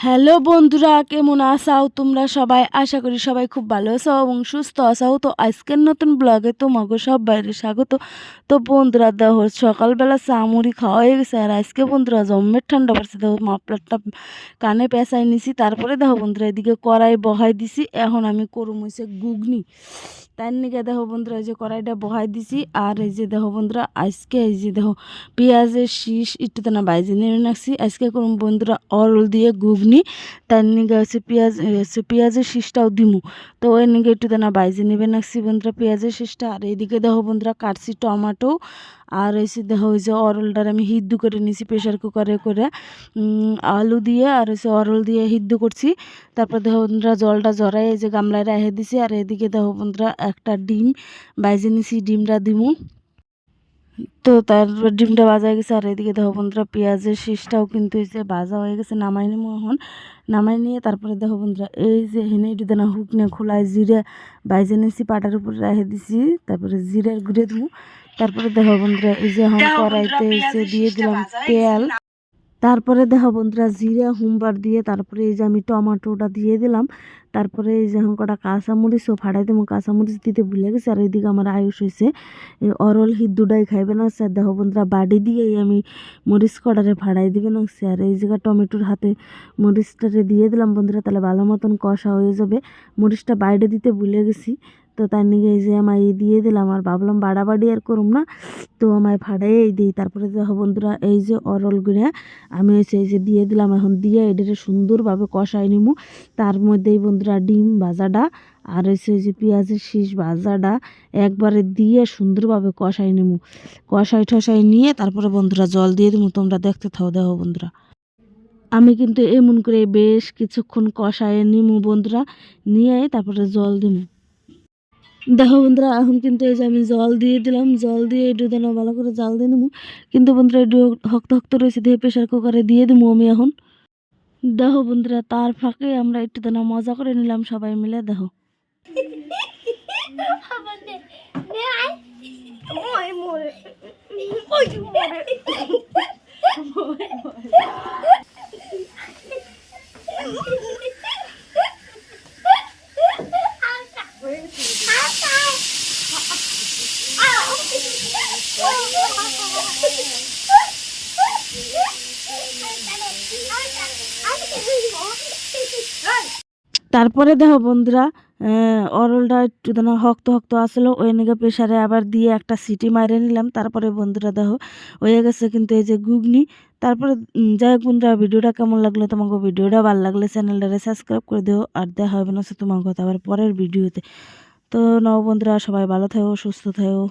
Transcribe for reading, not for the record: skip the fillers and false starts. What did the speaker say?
Hello বন্ধুরা, কেমন আছো তোমরা সবাই? আশা করি সবাই খুব ভালো আছো এবং সুস্থ আছো। তো আজকের নতুন ব্লগে তোমাকে সব বাইরে স্বাগত। তো বন্ধুরা দেখো, সকালবেলা চা মুড়ি খাওয়া হয়ে গেছে, আর আজকে বন্ধুরা জম্মের ঠান্ডা পড়ছে। দেখো মাফলারটা কানে পেঁচাই নিছি, তারপরে দেখো বন্ধুরা এদিকে কড়াই বহাই দিছি। এখন আমি করুম হইছে ঘুগনি। তার নিকে দেখো বন্ধুরা এই যে কড়াইটা বহাই দিছি, আর এই যে দেখো বন্ধুরা আজকে এই যে দেখো পেঁয়াজের শীষ একটু না বাইজে নিয়ে রাখছি। আজকে করুম বন্ধুরা অরল দিয়ে ঘুগনি। তার নিকে হচ্ছে পেঁয়াজের শীষটাও দিমু। তো ওই নিকে একটু না বাইজে নেবে রাখছি বন্ধুরা পেঁয়াজের শীষটা। আর এইদিকে দেখো বন্ধুরা কাটছি টমাটো, আর হচ্ছে দেখো ওই যে অরলটার আমি সিদ্ধ করে নিছি প্রেশার কুকারে করে, আলু দিয়ে আর হচ্ছে অরল দিয়ে সিদ্ধ করছি। তারপর দেখো বন্ধুরা জলটা জড়াই এই যে গামলায় রেখে দিছি। আর এদিকে দেখো বন্ধুরা একটা ডিম বাইজে নিছি, ডিমটা দিমু। তো তারপর ডিমটা ভাজা হয়ে গেছে। আর এদিকে দেখো বন্ধুরা পেঁয়াজের শীষটাও কিন্তু এই যে ভাজা হয়ে গেছে, নামাই নিবো এখন। নামাই নিয়ে তারপরে দেখো বন্ধুরা এই যে হেনে একটু দেনা হুকনে খোলায় জিরে বাইজে নিয়েছি, পাটার উপরে রেখে দিছি। তারপরে জিরের গুঁড়ে দেবো। তারপরে দেখো বন্ধুরা এই যে এখন কড়াইতে এসে দিয়ে দিলাম তেল। তারপরে দেখো বন্ধুরা জিরা হুমবার দিয়ে তারপরে এই যে আমি টমাটোটা দিয়ে দিলাম। তারপরে এই যে কটা কাঁচামরিচও ফাড়াই দেবো, কাঁচামরিচ দিতে ভুলে গেছি। আর এইদিকে আমার আয়ুষ হয়েছে এই অরল হিদ্দুটাই খাইবে না। স্যার দেখো বন্ধুরা বাড়ি দিয়েই আমি মরিচ কটারে ফাড়াই দিবে না। স্যার এই জায়গা টমেটোর হাতে মরিচটারে দিয়ে দিলাম বন্ধুরা, তাহলে ভালো মতন কষা হয়ে যাবে। মরিচটা বাইরে দিতে ভুলে গেছি, তো তার নিকে এই যে আমায় দিয়ে দিলাম। আর ভাবলাম বাড়াবাড়ি আর করুম না, তো আমায় ফাড়াই দিই। তারপরে দেখো বন্ধুরা এই যে অরল গুঁড়া আমি হচ্ছে এই যে দিয়ে দিলাম। এখন দিয়ে এটাকে সুন্দরভাবে কষাই নিমু। তার মধ্যেই বন্ধুরা ডিম ভাজাটা আর হচ্ছে এই যে পেঁয়াজের শীষ ভাজাটা একবারে দিয়ে সুন্দরভাবে কষাই নিমু। কষাই ঠসাই নিয়ে তারপরে বন্ধুরা জল দিয়ে দিমু। তোমরা দেখতে থাও। দেখো বন্ধুরা আমি কিন্তু এমন করে বেশ কিছুক্ষণ কষায় নিমু বন্ধুরা, নিয়ে তারপরে জল দিমু। দেখো বন্ধুরা এখন কিন্তু এই যে আমি জল দিয়ে দিলাম, জল দিয়ে একটু যেন ভালো করে জাল দিয়ে নেবো। কিন্তু বন্ধুরা একটু শক্ত শক্ত রয়েছে, দিয়ে প্রেশার কুকারে দিয়ে দেবো আমি এখন। দেখো বন্ধুরা তার ফাঁকে আমরা একটু যেন মজা করে নিলাম সবাই মিলে। দেখো তারপরে দেখো বন্ধুরা অরলটা একটু যেন শক্ত শক্ত আসলো, ওই নাকি প্রেশারে আবার দিয়ে একটা সিটি মারে নিলাম। তারপরে বন্ধুরা দেখো হয়ে গেছে কিন্তু এই যে ঘুগনি। তারপরে যাই হোক বন্ধুরা ভিডিওটা কেমন লাগলো, তোমাকে ভিডিওটা ভালো লাগলে চ্যানেলটারে সাবস্ক্রাইব করে দিও। আর দেখা হবে না তোমার কথা আবার পরের ভিডিওতে। তো নব বন্ধুরা সবাই ভালো থাকো, সুস্থ থাকো।